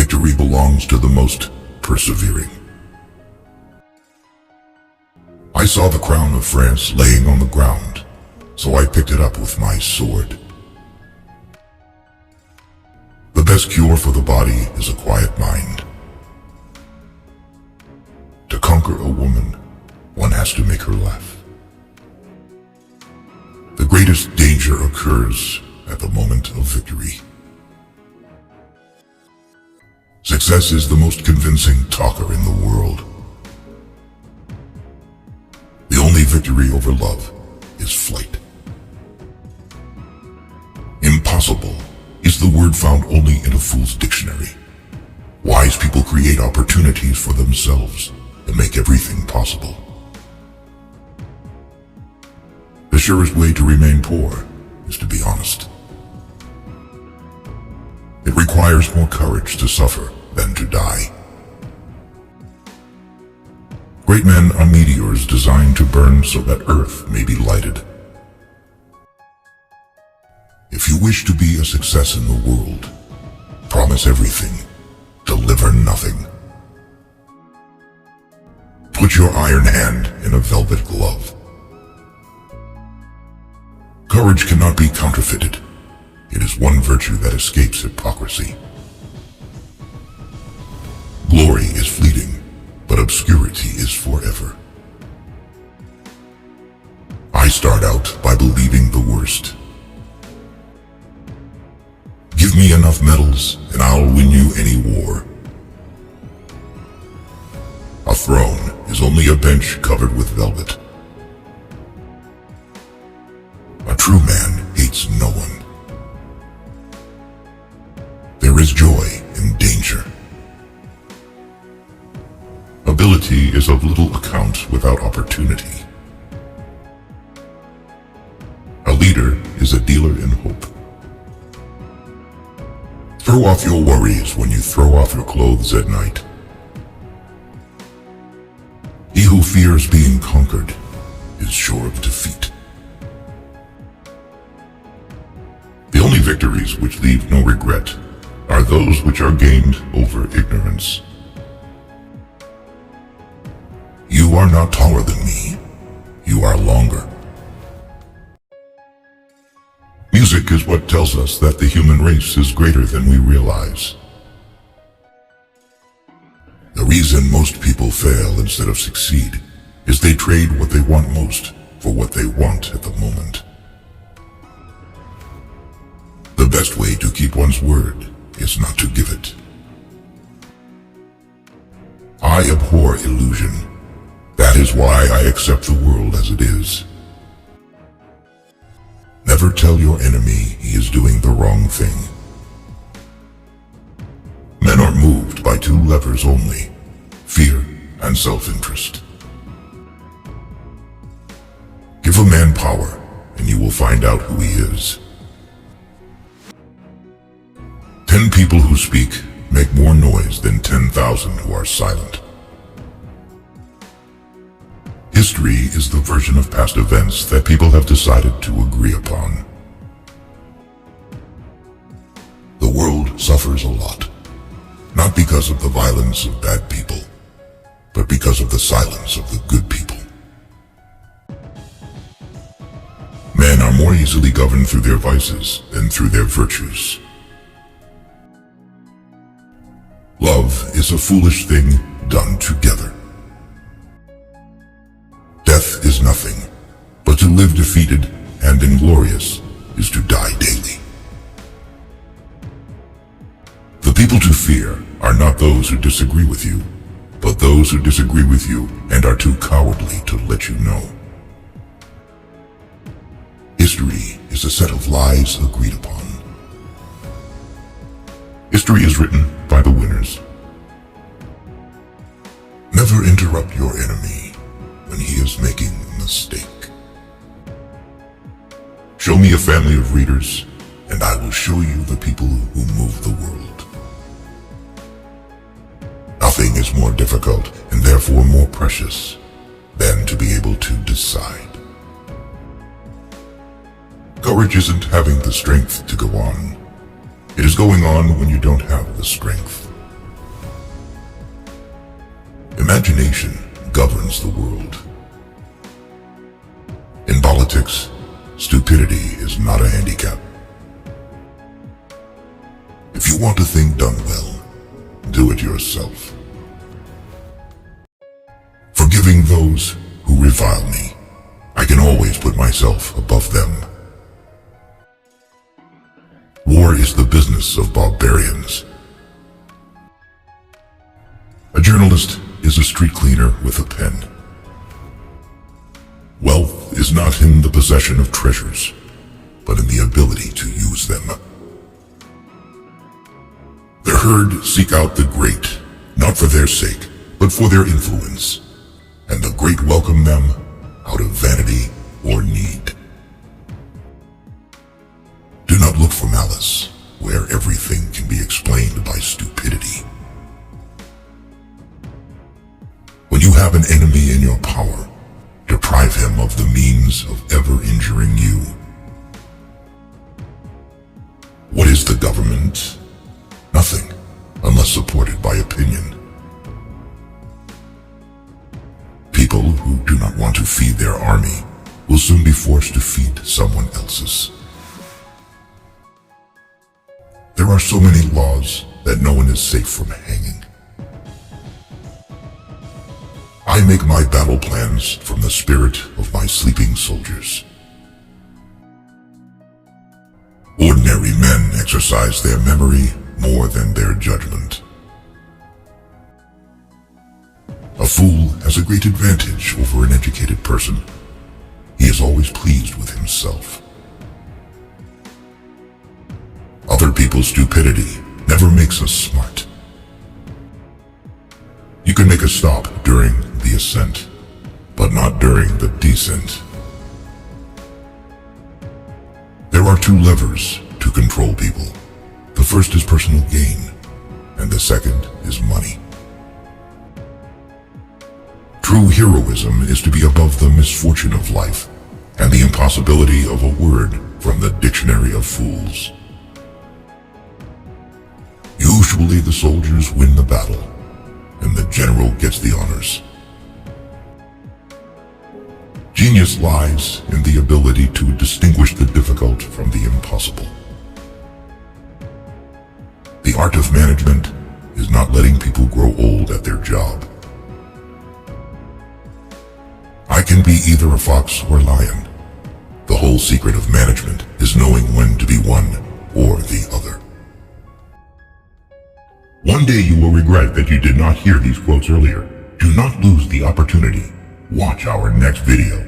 Victory belongs to the most persevering. I saw the crown of France laying on the ground, so I picked it up with my sword. The best cure for the body is a quiet mind. To conquer a woman, one has to make her laugh. The greatest danger occurs at the moment of victory. Success is the most convincing talker in the world. The only victory over love is flight. Impossible is the word found only in a fool's dictionary. Wise people create opportunities for themselves and make everything possible. The surest way to remain poor is to be honest. It requires more courage to suffer than to die. Great men are meteors designed to burn so that Earth may be lighted. If you wish to be a success in the world, promise everything, deliver nothing. Put your iron hand in a velvet glove. Courage cannot be counterfeited. It is one virtue that escapes hypocrisy. Glory is fleeting, but obscurity is forever. I start out by believing the worst. Give me enough medals and I'll win you any war. A throne is only a bench covered with velvet. A true man hates no one. There is joy in danger. Ability is of little account without opportunity. A leader is a dealer in hope. Throw off your worries when you throw off your clothes at night. He who fears being conquered is sure of defeat. The only victories which leave no regret are those which are gained over ignorance. You are not taller than me. You are longer. Music is what tells us that the human race is greater than we realize. The reason most people fail instead of succeed is they trade what they want most for what they want at the moment. The best way to keep one's word is not to give it. I abhor illusion. That is why I accept the world as it is. Never tell your enemy he is doing the wrong thing. Men are moved by two levers only, fear and self-interest. Give a man power and you will find out who he is. 10 people who speak make more noise than 10,000 who are silent. History is the version of past events that people have decided to agree upon. The world suffers a lot, not because of the violence of bad people, but because of the silence of the good people. Men are more easily governed through their vices than through their virtues. Love is a foolish thing done together. Death is nothing, but to live defeated and inglorious is to die daily. The people to fear are not those who disagree with you, but those who disagree with you and are too cowardly to let you know. History is a set of lies agreed upon. History is written by the winners. Never interrupt your enemy when he is making a mistake. Show me a family of readers, and I will show you the people who move the world. Nothing is more difficult, and therefore more precious, than to be able to decide. Courage isn't having the strength to go on. It is going on when you don't have the strength. Imagination governs the world. In politics, stupidity is not a handicap. If you want a thing done well, do it yourself. Forgiving those who revile me, I can always put myself above them. War is the business of barbarians. A journalist is a street cleaner with a pen. Wealth is not in the possession of treasures, but in the ability to use them. The herd seek out the great, not for their sake, but for their influence, and the great welcome them out of vanity or need. Do not look for malice, where everything can be explained by stupidity. When you have an enemy in your power, deprive him of the means of ever injuring you. What is the government? Nothing, unless supported by opinion. People who do not want to feed their army will soon be forced to feed someone else's. There are so many laws that no one is safe from hanging. I make my battle plans from the spirit of my sleeping soldiers. Ordinary men exercise their memory more than their judgment. A fool has a great advantage over an educated person. He is always pleased with himself. Other people's stupidity never makes us smart. You can make a stop during the ascent, but not during the descent. There are two levers to control people. The first is personal gain, and the second is money. True heroism is to be above the misfortune of life and the impossibility of a word from the dictionary of fools. Usually the soldiers win the battle, and the general gets the honors. Genius lies in the ability to distinguish the difficult from the impossible. The art of management is not letting people grow old at their job. I can be either a fox or lion. The whole secret of management is knowing when to be one or the other. One day you will regret that you did not hear these quotes earlier. Do not lose the opportunity. Watch our next video.